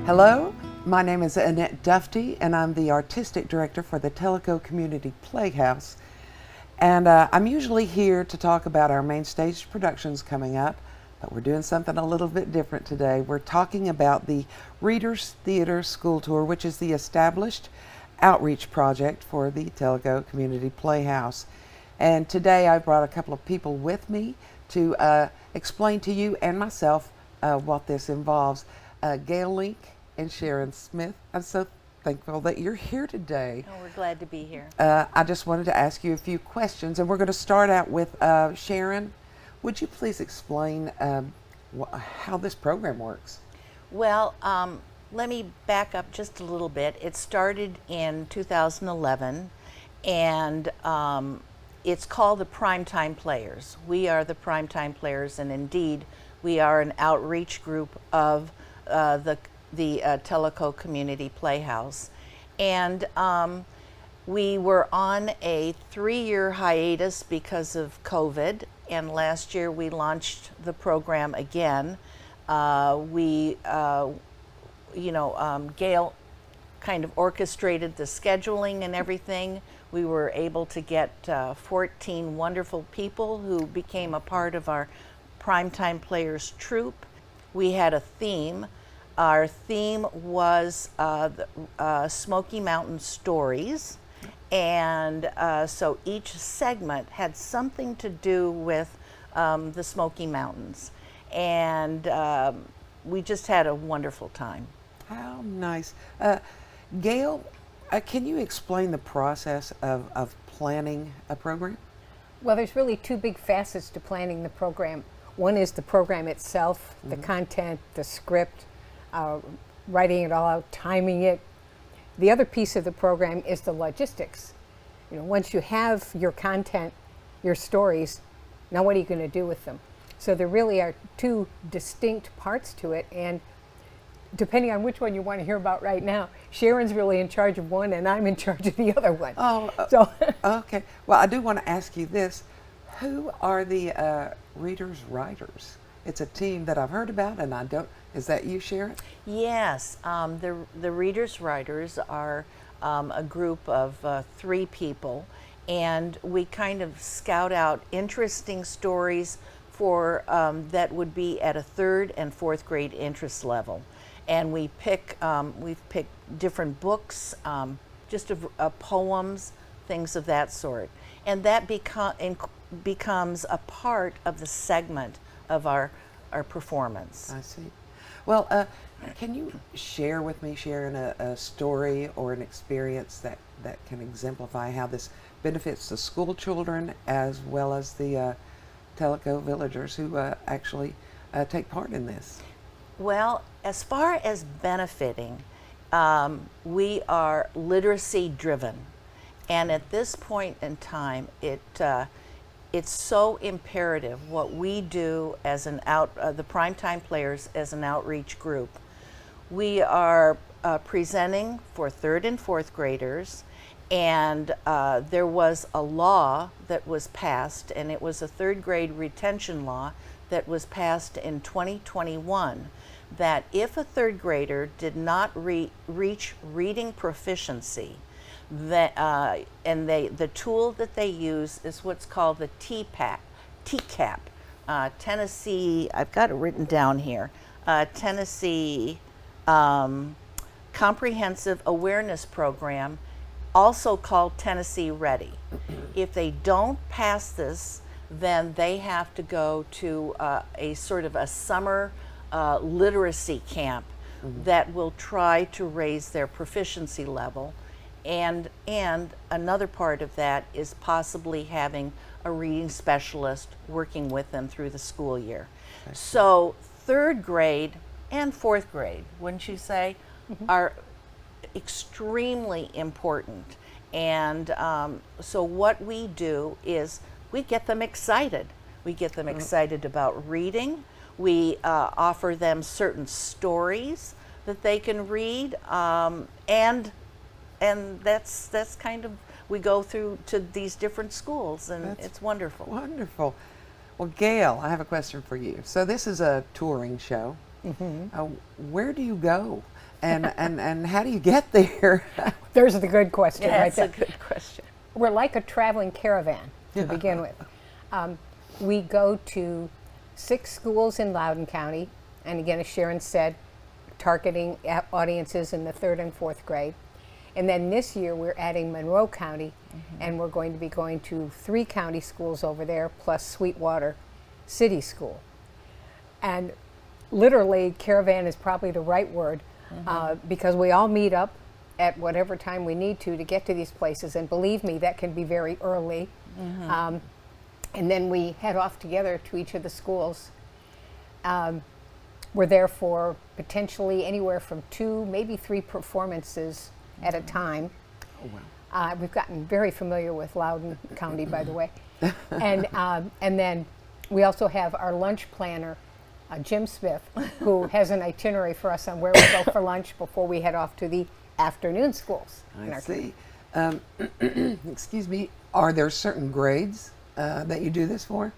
Hello, my name is Annette Dufty, and I'm the Artistic Director for the Tellico Community Playhouse. And I'm usually here to talk about our main stage productions coming up, but we're doing something a little bit different today. We're talking about the Readers Theater School Tour, which is the established outreach project for the Tellico Community Playhouse. And today I've brought a couple of people with me to explain to you and myself what this involves. Gail Link and Sharon Smith, I'm so thankful that you're here today. Oh, we're glad to be here. I just wanted to ask you a few questions, and we're going to start out with Sharon. Would you please explain how this program works? Well, let me back up just a little bit. It started in 2011, and it's called the Primetime Players. We are the Primetime Players, and indeed, we are an outreach group of the Tellico Community Playhouse. And we were on a 3-year hiatus because of COVID, and last year we launched the program again. Gail kind of orchestrated the scheduling and everything. We were able to get 14 wonderful people who became a part of our Primetime Players troupe. We had a theme. Our theme was Smoky Mountain Stories, and so each segment had something to do with the Smoky Mountains, and we just had a wonderful time. How nice. Gail, can you explain the process of planning a program? Well, there's really two big facets to planning the program. One is the program itself, the content, the script, writing it all out, timing it. The other piece of the program is the logistics. Once you have your content, your stories, now what are you going to do with them? So there really are two distinct parts to it, and depending on which one you want to hear about right now, Sharon's really in charge of one and I'm in charge of the other one. Oh, okay. Well, I do want to ask you this. Who are the Readers Writers? It's a team that I've heard about, and I don't. Is that you, Sharon? Yes, the Readers Writers are a group of 3 people, and we kind of scout out interesting stories for that would be at a 3rd and 4th grade interest level, and we've picked different books, just poems, things of that sort, and that becomes a part of the segment of our performance. I see. Well, can you share with me, Sharon, a story or an experience that can exemplify how this benefits the school children as well as the Tellico villagers who actually take part in this? Well, as far as benefiting, we are literacy driven, and at this point in time, it's so imperative what we do as the Primetime Players as an outreach group. We are presenting for 3rd and 4th graders, and there was a law that was passed, and it was a 3rd grade retention law that was passed in 2021, that if a 3rd grader did not reach reading proficiency, the tool that they use is what's called the TCAP, Tennessee. I've got it written down here. Tennessee Comprehensive Awareness Program, also called Tennessee Ready. If they don't pass this, then they have to go to a sort of a summer literacy camp that will try to raise their proficiency level. And another part of that is possibly having a reading specialist working with them through the school year. So 3rd grade and 4th grade, wouldn't you say, are extremely important. And so what we do is we get them excited. We get them excited about reading. We offer them certain stories that they can read, and that's kind of we go through to these different schools, and That's it's wonderful. Wonderful. Well, Gail, I have a question for you. So this is a touring show. Where do you go? And how do you get there? There's the good question Yeah, right that's there. a good question. We're like a traveling caravan to begin with. We go to 6 schools in Loudoun County, and again, as Sharon said, targeting audiences in the 3rd and 4th grade. And then this year we're adding Monroe County, and we're going to be going to 3 county schools over there, plus Sweetwater City School. And literally, caravan is probably the right word, because we all meet up at whatever time we need to get to these places. And believe me, that can be very early. And then we head off together to each of the schools. We're there for potentially anywhere from 2, maybe 3 performances at a time. Oh, wow. We've gotten very familiar with Loudoun County, by the way. And then we also have our lunch planner, Jim Smith, who has an itinerary for us on where we go for lunch before we head off to the afternoon schools. I see. Excuse me. Are there certain grades that you do this for?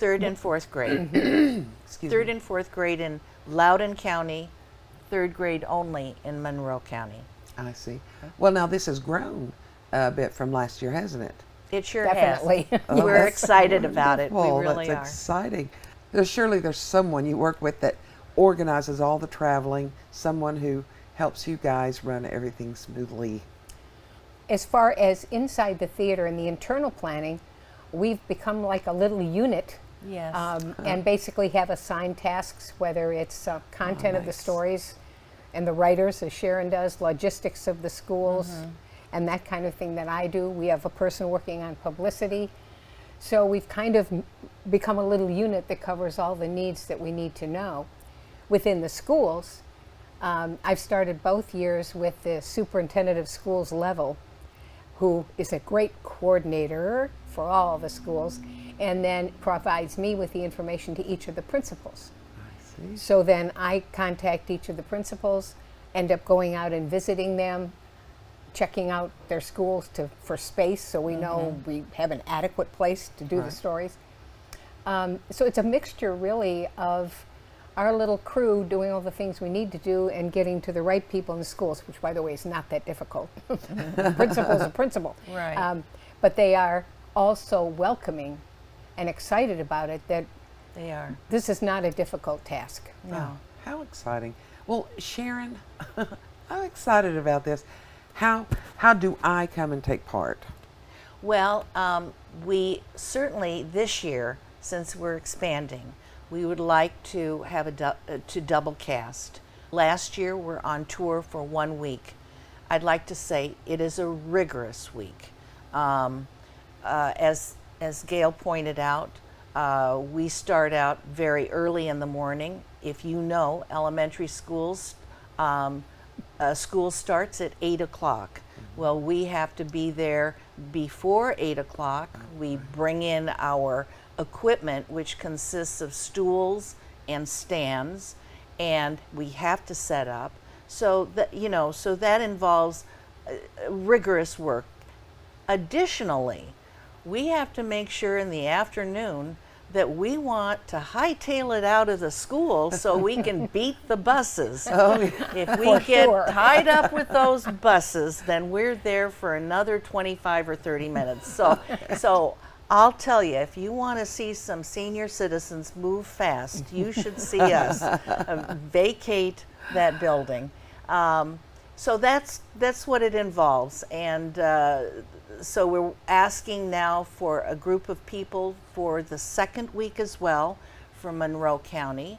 3rd and 4th grade. Excuse 3rd me. and 4th grade in Loudoun County, 3rd grade only in Monroe County. I see. Well, now this has grown a bit from last year, hasn't it? It sure Definitely. has. Oh, We're that's excited about it. We wonderful. really That's are. exciting. Surely there's someone you work with that organizes all the traveling, someone who helps you guys run everything smoothly. As far as inside the theater and the internal planning, we've become like a little unit. Yes. And basically have assigned tasks, whether it's content of the nice. stories and the writers, as Sharon does, logistics of the schools, and that kind of thing that I do. We have a person working on publicity. So we've kind of become a little unit that covers all the needs that we need to know. Within the schools, I've started both years with the superintendent of schools level, who is a great coordinator for all the schools, and then provides me with the information to each of the principals. I see. So then I contact each of the principals, end up going out and visiting them, checking out their schools for space so we know we have an adequate place to do the Right. stories. So it's a mixture really of our little crew doing all the things we need to do and getting to the right people in the schools, which by the way is not that difficult. Principal's a principal. Right. But they are also welcoming and excited about it, that They are. this is not a difficult task. No. How exciting. Well, Sharon, I'm excited about this. How do I come and take part? Well, we certainly this year, since we're expanding, we would like to have to double cast. Last year we're on tour for 1 week. I'd like to say it is a rigorous week. As Gail pointed out, we start out very early in the morning. If you know, elementary schools, school starts at 8 o'clock. Well, we have to be there before 8 o'clock. We bring in our equipment, which consists of stools and stands, and we have to set up. So that involves rigorous work. Additionally, we have to make sure in the afternoon that we want to hightail it out of the school so we can beat the buses. If we get sure. tied up with those buses, then we're there for another 25 or 30 minutes. So I'll tell you, if you want to see some senior citizens move fast, you should see us vacate that building. So that's what it involves, and so we're asking now for a group of people for the second week as well from Monroe County.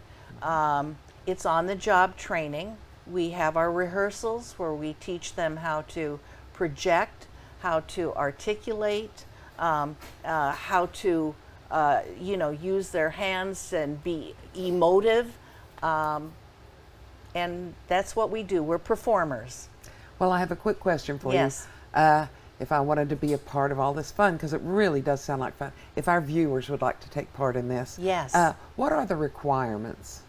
It's on-the-job training. We have our rehearsals where we teach them how to project, how to articulate, how to use their hands and be emotive. And that's what we do. We're performers. Well, I have a quick question for Yes. you. If I wanted to be a part of all this fun, because it really does sound like fun, if our viewers would like to take part in this, Yes. what are the requirements?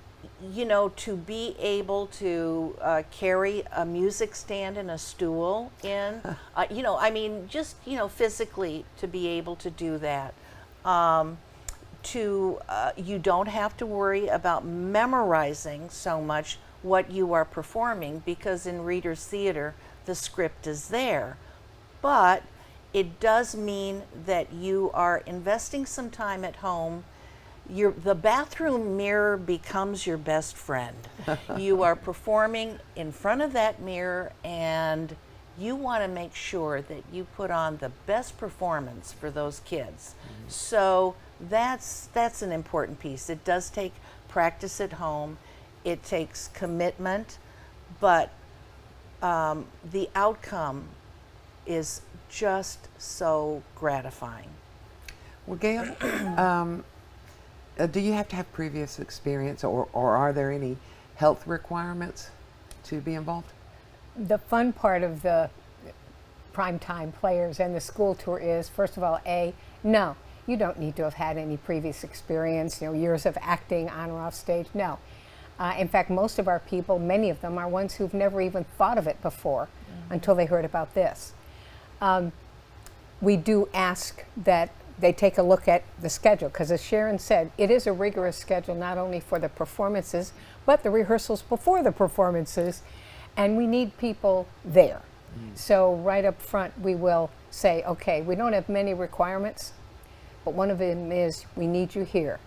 you know, to be able to carry a music stand and a stool in, you know, I mean, just, you know, physically to be able to do that. You don't have to worry about memorizing so much what you are performing, because in Reader's Theater, the script is there. But it does mean that you are investing some time at home. The bathroom mirror becomes your best friend. You are performing in front of that mirror, and you want to make sure that you put on the best performance for those kids. Mm-hmm. So that's an important piece. It does take practice at home. It takes commitment, but the outcome is just so gratifying. Well, Gail, do you have to have previous experience, or are there any health requirements to be involved? The fun part of the primetime players and the school tour is, first of all, no, you don't need to have had any previous experience, you know, years of acting on or off stage. No. In fact, most of our people, many of them, are ones who've never even thought of it before until they heard about this. We do ask that they take a look at the schedule, because as Sharon said, it is a rigorous schedule, not only for the performances, but the rehearsals before the performances, and we need people there. So right up front, we will say, okay, we don't have many requirements, but one of them is we need you here.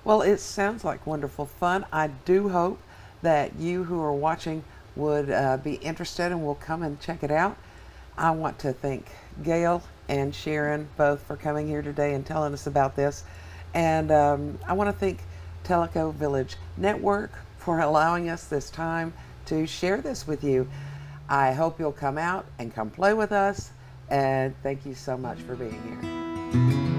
Well, it sounds like wonderful fun. I do hope that you who are watching would be interested and will come and check it out. I want to thank Gail and Sharon both for coming here today and telling us about this. And I want to thank Tellico Village Network for allowing us this time to share this with you. I hope you'll come out and come play with us. And thank you so much for being here.